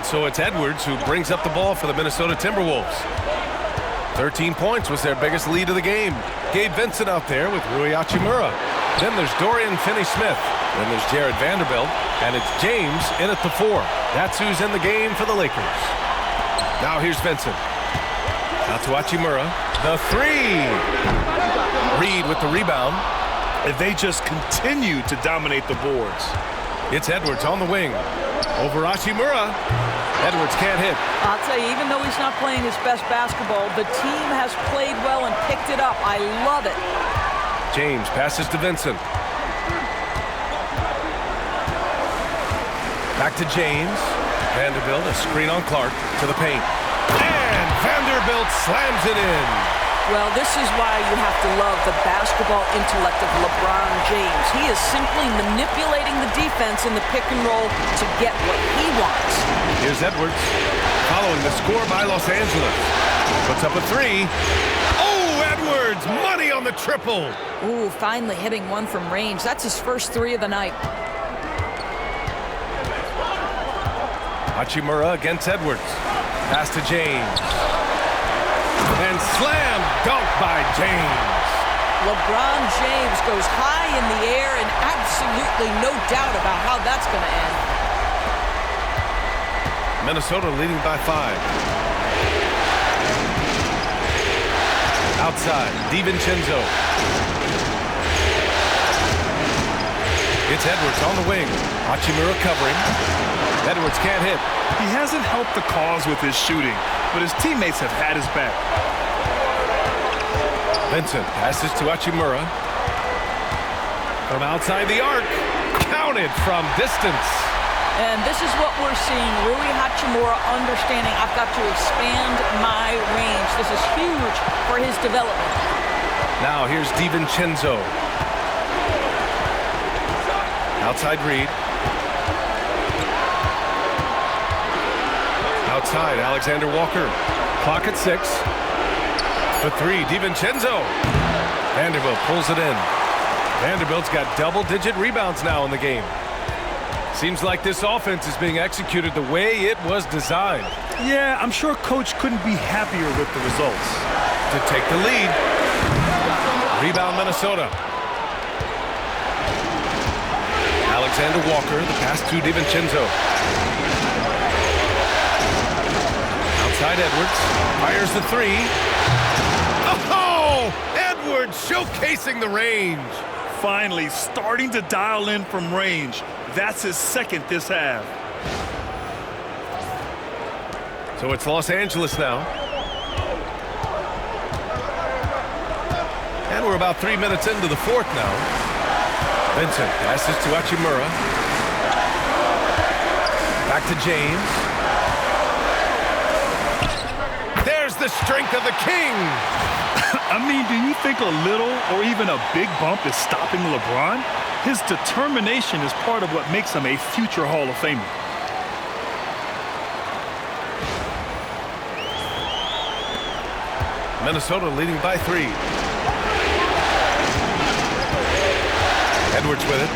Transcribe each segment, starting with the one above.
And so it's Edwards who brings up the ball for the Minnesota Timberwolves. 13 points was their biggest lead of the game. Gabe Vincent out there with Rui Hachimura. Then there's Dorian Finney-Smith. Then there's Jared Vanderbilt. And it's James in at the 4. That's who's in the game for the Lakers. Now here's Vincent. Out to Hachimura. The 3. Reed with the rebound. And they just continue to dominate the boards. It's Edwards on the wing. Over Hachimura. Edwards can't hit. I'll tell you, even though he's not playing his best basketball, the team has played well and picked it up. I love it. James passes to Vincent. Back to James. Vanderbilt, a screen on Clark, to the paint. And Vanderbilt slams it in. Well, this is why you have to love the basketball intellect of LeBron James. He is simply manipulating the defense in the pick and roll to get what he wants. Here's Edwards, following the score by Los Angeles. Puts up a 3. Oh, Edwards, money on the triple. Ooh, finally hitting one from range. That's his first 3 of the night. Hachimura against Edwards. Pass to James. And slam dunk by James. LeBron James goes high in the air and absolutely no doubt about how that's going to end. Minnesota leading by 5. Outside, DiVincenzo. It's Edwards on the wing. Hachimura covering. Edwards can't hit. He hasn't helped the cause with his shooting, but his teammates have had his back. Vincent passes to Hachimura. From outside the arc. Counted from distance. And this is what we're seeing. Rui Hachimura understanding I've got to expand my range. This is huge for his development. Now here's DiVincenzo. Outside Reed. Outside, Alexander Walker. Clock at 6. The 3, DiVincenzo. Vanderbilt pulls it in. Vanderbilt's got double-digit rebounds now in the game. Seems like this offense is being executed the way it was designed. Yeah, I'm sure Coach couldn't be happier with the results. To take the lead. Rebound Minnesota. Alexander Walker, the pass to DiVincenzo. Outside Edwards, fires the 3. Oh! Edwards showcasing the range. Finally starting to dial in from range. That's his second this half. So it's Los Angeles now. And we're about 3 minutes into the 4th now. Vincent passes to Hachimura. Back to James. There's the strength of the king. I mean, do you think a little or even a big bump is stopping LeBron? His determination is part of what makes him a future Hall of Famer. Minnesota leading by 3. Edwards with it.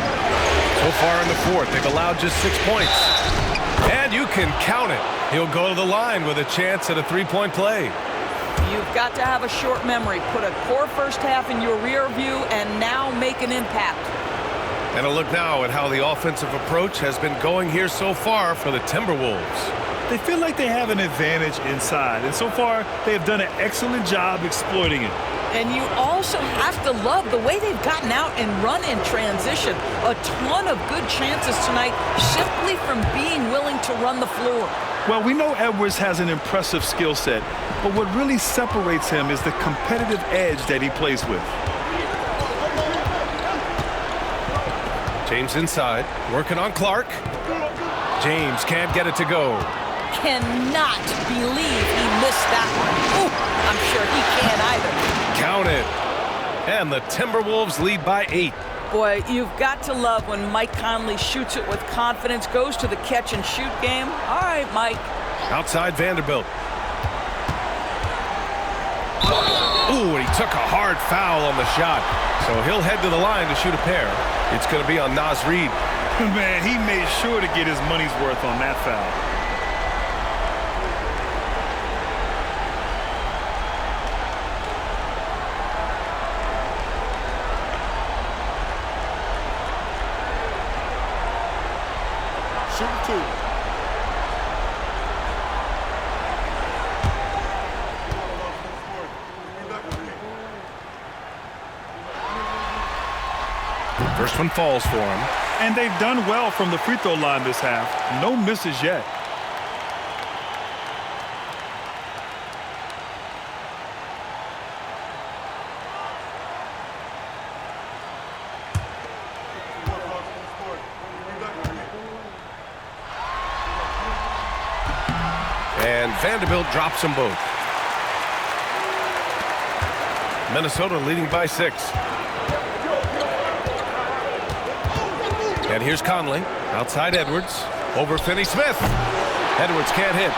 So far in the 4th, they've allowed just 6 points. And you can count it. He'll go to the line with a chance at a 3-point play. You've got to have a short memory. Put a poor first half in your rear view and now make an impact. And a look now at how the offensive approach has been going here so far for the Timberwolves. They feel like they have an advantage inside, and so far they have done an excellent job exploiting it. And you also have to love the way they've gotten out and run in transition. A ton of good chances tonight simply from being willing to run the floor. Well, we know Edwards has an impressive skill set, but what really separates him is the competitive edge that he plays with. James inside, working on Clark. James can't get it to go. Cannot believe he missed that one. Ooh, I'm sure he can't either. Count it. And the Timberwolves lead by 8. Boy, you've got to love when Mike Conley shoots it with confidence, goes to the catch-and-shoot game. All right, Mike. Outside Vanderbilt. Ooh, and he took a hard foul on the shot. So he'll head to the line to shoot a pair. It's going to be on Naz Reid. Man, he made sure to get his money's worth on that foul. shooting 2. First one falls for him. And they've done well from the free throw line this half. No misses yet. And Vanderbilt drops them both. Minnesota leading by 6. And here's Conley. Outside Edwards. Over Finney-Smith. Edwards can't hit.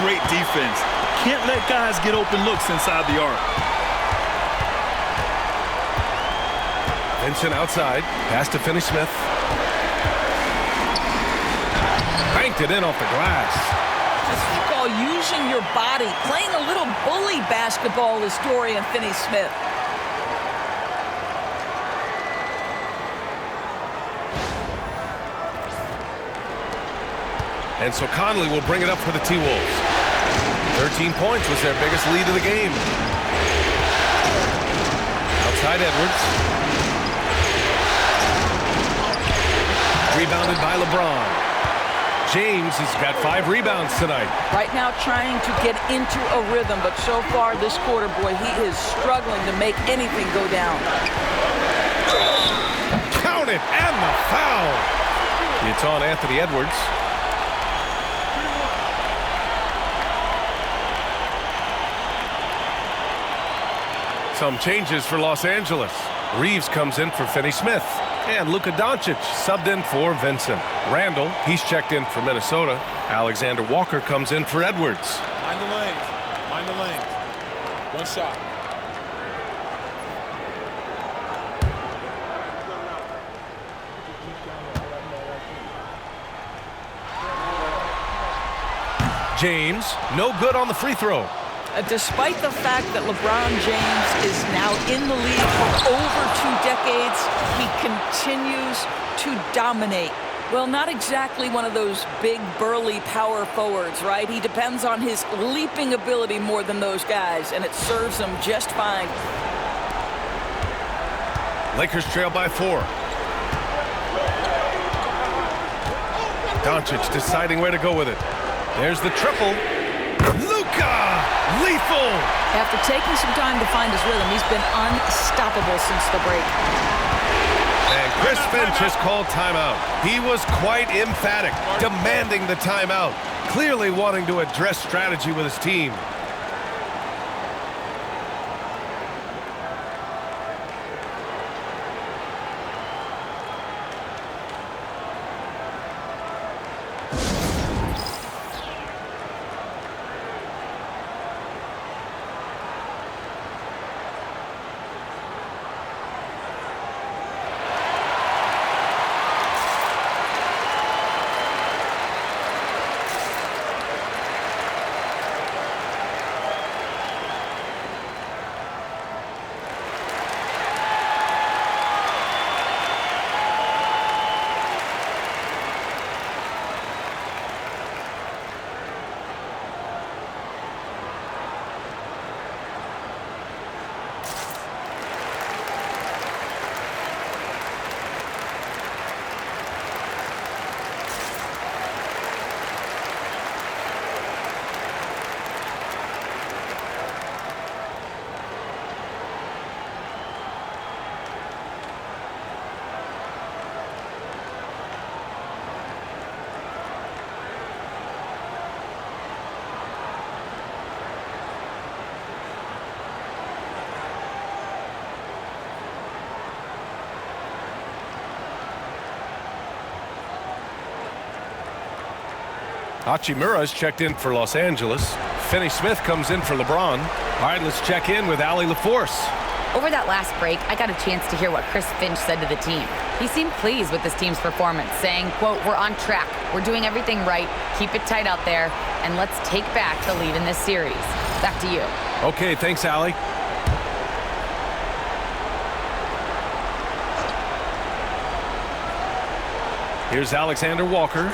Great defense. Can't let guys get open looks inside the arc. Vincent outside. Pass to Finney-Smith. Banked it in off the glass. That's what you call using your body. Playing a little bully basketball is Dorian Finney-Smith. And so Conley will bring it up for the T-Wolves. 13 points was their biggest lead of the game. Outside Edwards. Rebounded by LeBron. James has got 5 rebounds tonight. Right now trying to get into a rhythm, but so far this quarter, boy, he is struggling to make anything go down. Count it, and the foul. It's on Anthony Edwards. Some changes for Los Angeles. Reeves comes in for Finney-Smith. And Luka Doncic subbed in for Vincent. Randall, he's checked in for Minnesota. Alexander Walker comes in for Edwards. Mind the lanes. Mind the lanes. One shot. James, no good on the free throw. Despite the fact that LeBron James is now in the league for over 2 decades, he continues to dominate. Well, not exactly one of those big, burly power forwards, right? He depends on his leaping ability more than those guys, and it serves him just fine. Lakers trail by 4. Doncic deciding where to go with it. There's the triple. Luka! Lethal! After taking some time to find his rhythm, he's been unstoppable since the break. And Chris Finch has called timeout. He was quite emphatic, demanding the timeout, clearly wanting to address strategy with his team. Hachimura's checked in for Los Angeles. Finney-Smith comes in for LeBron. All right, let's check in with Allie LaForce. Over that last break, I got a chance to hear what Chris Finch said to the team. He seemed pleased with his team's performance, saying, quote, "We're on track. We're doing everything right. Keep it tight out there, and let's take back the lead in this series." Back to you. Okay, thanks, Allie. Here's Alexander Walker.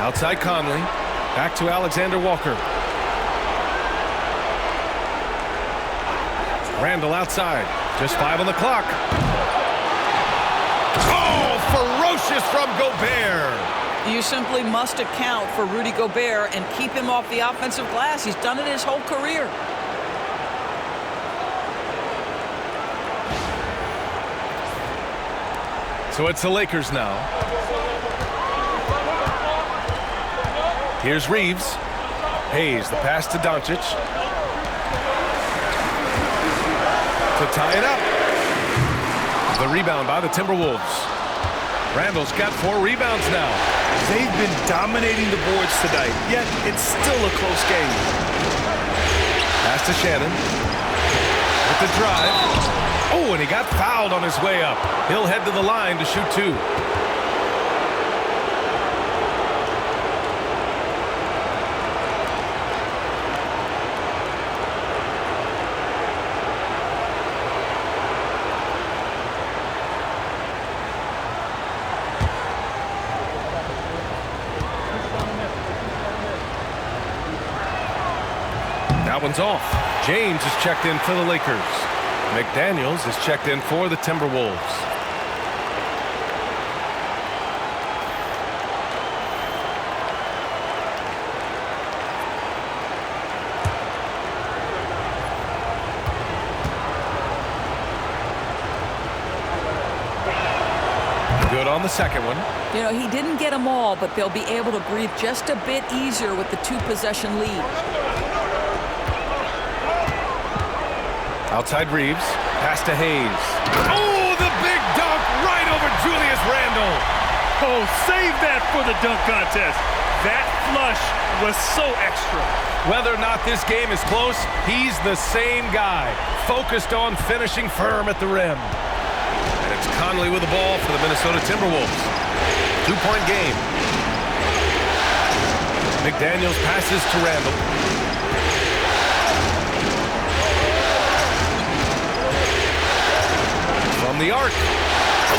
Outside Conley. Back to Alexander Walker. Randall outside. Just 5 on the clock. Oh, ferocious from Gobert. You simply must account for Rudy Gobert and keep him off the offensive glass. He's done it his whole career. So it's the Lakers now. Here's Reeves. Hayes, the pass to Doncic. To tie it up. The rebound by the Timberwolves. Randall's got 4 rebounds now. They've been dominating the boards tonight, yet it's still a close game. Pass to Shannon. With the drive. Oh, and he got fouled on his way up. He'll head to the line to shoot 2. That one's off. James is checked in for the Lakers. McDaniels is checked in for the Timberwolves. Good on the second one. You know, he didn't get them all, but they'll be able to breathe just a bit easier with the 2-possession lead. Outside Reeves. Pass to Hayes. Oh, the big dunk right over Julius Randle. Oh, save that for the dunk contest. That flush was so extra. Whether or not this game is close, he's the same guy. Focused on finishing firm at the rim. And it's Conley with the ball for the Minnesota Timberwolves. 2-point game. McDaniels passes to Randall. From the arc.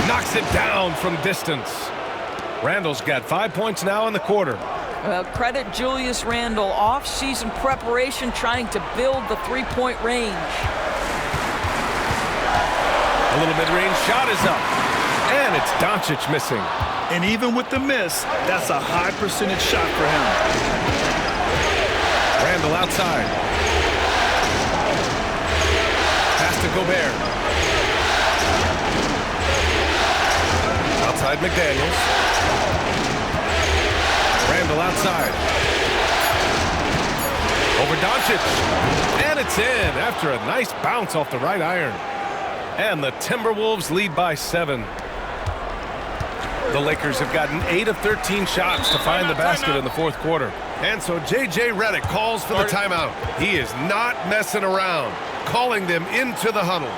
Knocks it down from distance. Randall's got 5 points now in the quarter. Well, credit Julius Randle. Off-season preparation trying to build the 3-point range. A little mid-range shot is up. And it's Doncic missing. And even with the miss, that's a high percentage shot for him. Randall outside. Pass to Gobert. Outside McDaniels. Randall outside. Over Doncic. And it's in after a nice bounce off the right iron. And the Timberwolves lead by 7. The Lakers have gotten 8 of 13 shots to find the basket in the fourth quarter. And so J.J. Redick calls for the timeout. He is not messing around, calling them into the huddle.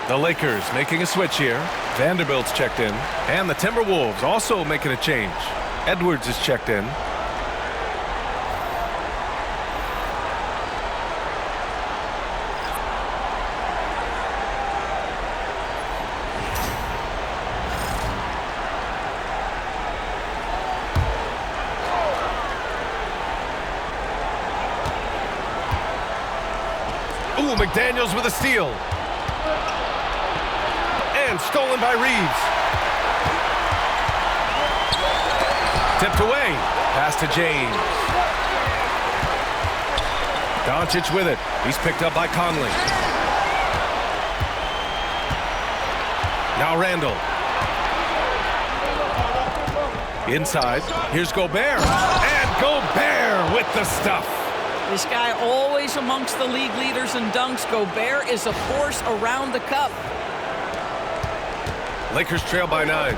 The Lakers making a switch here. Vanderbilt's checked in. And the Timberwolves also making a change. Edwards is checked in. McDaniels with a steal. And stolen by Reeves. Tipped away. Pass to James. Doncic with it. He's picked up by Conley. Now Randall. Inside. Here's Gobert. And Gobert with the stuff. This guy always amongst the league leaders in dunks. Gobert is a force around the cup. Lakers trail by 9.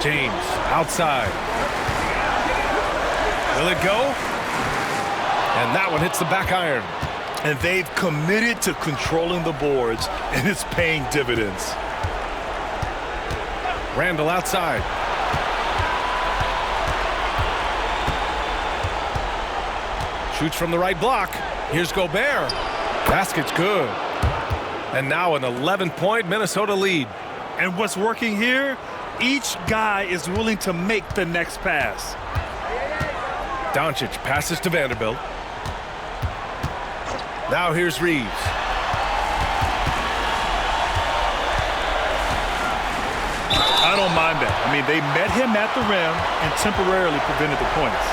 James outside. Will it go? And that one hits the back iron. And they've committed to controlling the boards, and it's paying dividends. Randall outside. Shoots from the right block. Here's Gobert. Basket's good. And now an 11-point Minnesota lead. And what's working here? Each guy is willing to make the next pass. Doncic passes to Vanderbilt. Now here's Reeves. I don't mind that. I mean, they met him at the rim and temporarily prevented the points.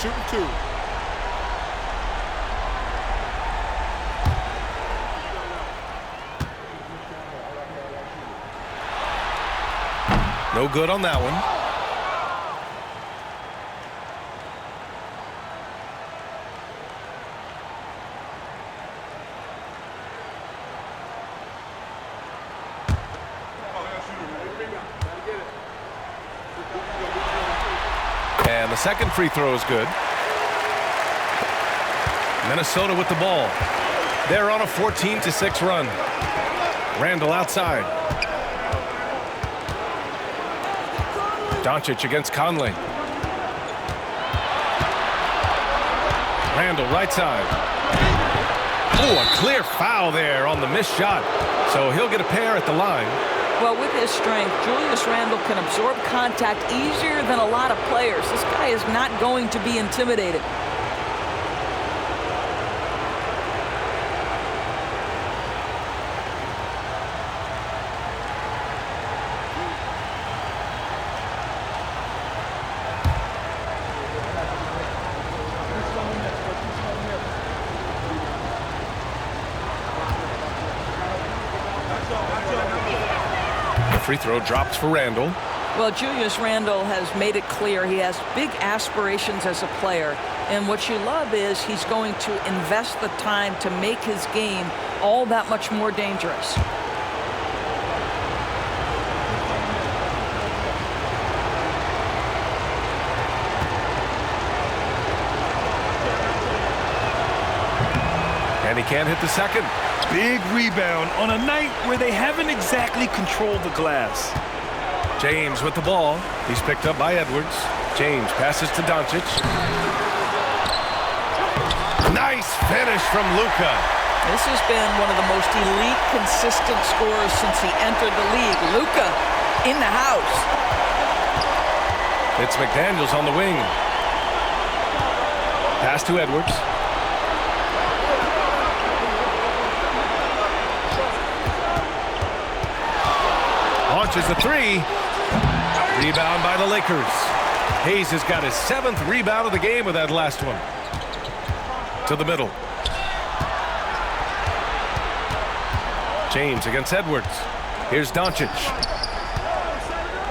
Shooting 2. No good on that one. And the second free throw is good. Minnesota with the ball. They're on a 14-6 run. Randall outside. Doncic against Conley. Randall right side. Oh, a clear foul there on the missed shot. So he'll get a pair at the line. Well, with his strength, Julius Randle can absorb contact easier than a lot of players. This guy is not going to be intimidated. Free throw drops for Randall. Well, Julius Randle has made it clear he has big aspirations as a player. And what you love is he's going to invest the time to make his game all that much more dangerous. And he can't hit the second. Big rebound on a night where they haven't exactly controlled the glass. James with the ball. He's picked up by Edwards. James passes to Doncic. Nice finish from Luka. This has been one of the most elite, consistent scorers since he entered the league. Luka in the house. It's McDaniels on the wing. Pass to Edwards. Launches a three. Rebound by the Lakers. Hayes has got his 7th rebound of the game with that last one. To the middle. James against Edwards. Here's Doncic.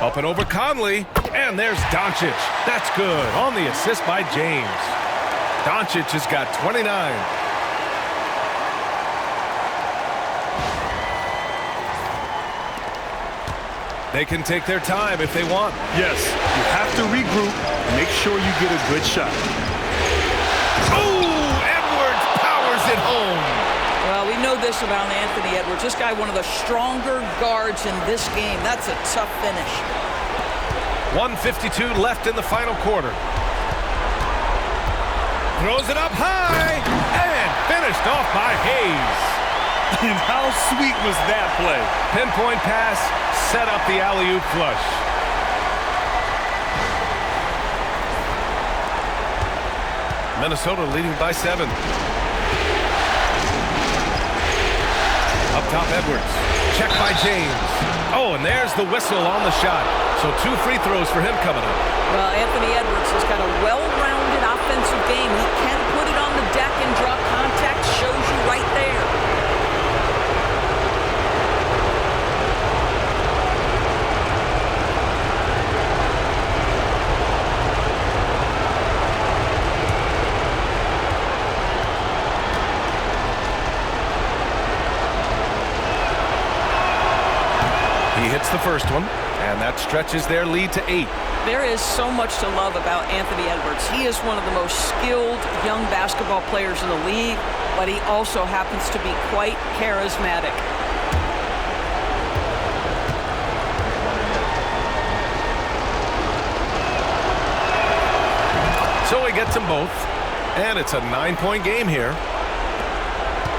Up and over Conley. And there's Doncic. That's good. On the assist by James. Doncic has got 29. They can take their time if they want. Yes, you have to regroup and make sure you get a good shot. Oh, Edwards powers it home. Well, we know this about Anthony Edwards. This guy, one of the stronger guards in this game. That's a tough finish. 1:52 left in the final quarter. Throws it up high and finished off by Hayes. And how sweet was that play? Pinpoint pass set up the alley-oop flush. Minnesota leading by 7. Up top, Edwards. Check by James. Oh, and there's the whistle on the shot. So 2 free throws for him coming up. Well, Anthony Edwards has got a well-rounded offensive game. He can put it on the deck and draw contact. Shows you right there. He hits the first one, and that stretches their lead to 8. There is so much to love about Anthony Edwards. He is one of the most skilled young basketball players in the league, but he also happens to be quite charismatic. So he gets them both, and it's a 9-point game here.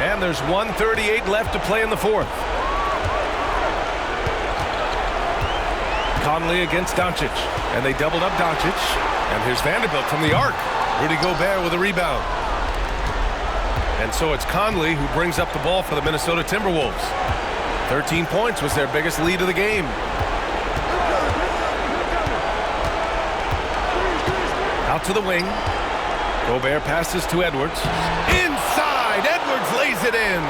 And there's 1:38 left to play in the 4th. Conley against Doncic, and they doubled up Doncic, and here's Vanderbilt from the arc. Rudy Gobert with a rebound. And so it's Conley who brings up the ball for the Minnesota Timberwolves. 13 points was their biggest lead of the game. Out to the wing. Gobert passes to Edwards. Inside, Edwards lays it in.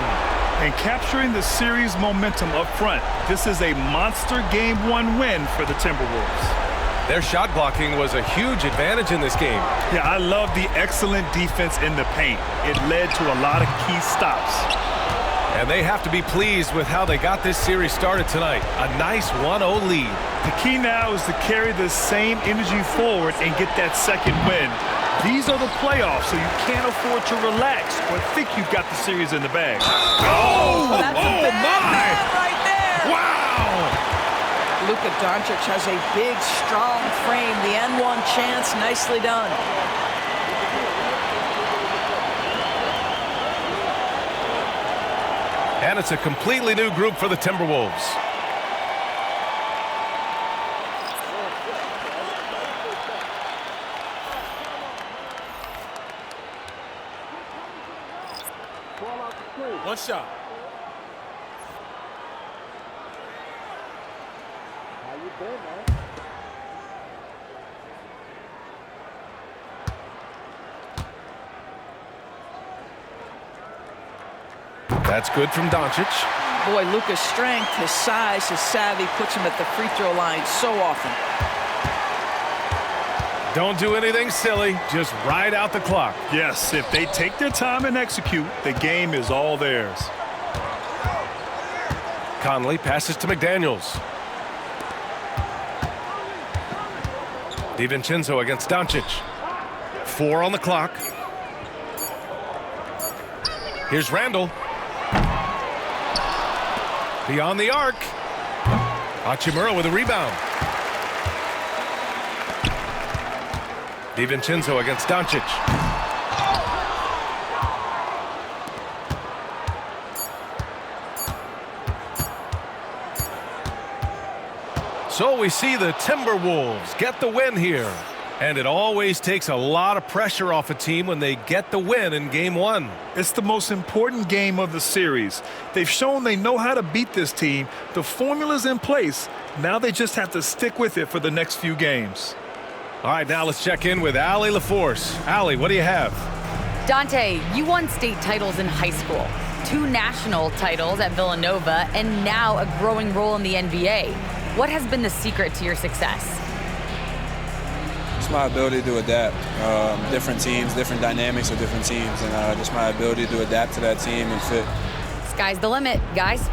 And capturing the series momentum up front. This is a monster Game 1 win for the Timberwolves. Their shot blocking was a huge advantage in this game. Yeah, I love the excellent defense in the paint. It led to a lot of key stops. And they have to be pleased with how they got this series started tonight. A nice 1-0 lead. The key now is to carry the same energy forward and get that second win. These are the playoffs, so you can't afford to relax or think you've got the series in the bag. Oh, That's a bad man right there. Wow! Luka Doncic has a big, strong frame. The N1 chance, nicely done. And it's a completely new group for the Timberwolves. One shot. How you been, man? That's good from Doncic. Boy, Luka's strength, his size, his savvy puts him at the free throw line so often. Don't do anything silly. Just ride out the clock. Yes, if they take their time and execute, the game is all theirs. Conley passes to McDaniels. DiVincenzo against Doncic. 4 on the clock. Here's Randall. Beyond the arc. Hachimura with a rebound. DiVincenzo against Doncic. So we see the Timberwolves get the win here. And it always takes a lot of pressure off a team when they get the win in Game 1. It's the most important game of the series. They've shown they know how to beat this team. The formula's in place. Now they just have to stick with it for the next few games. All right, now let's check in with Allie LaForce. Allie, what do you have? Dante, you won state titles in high school, 2 national titles at Villanova, and now a growing role in the NBA. What has been the secret to your success? It's my ability to adapt. Different teams, different dynamics of different teams, and just my ability to adapt to that team and fit. Sky's the limit, guys.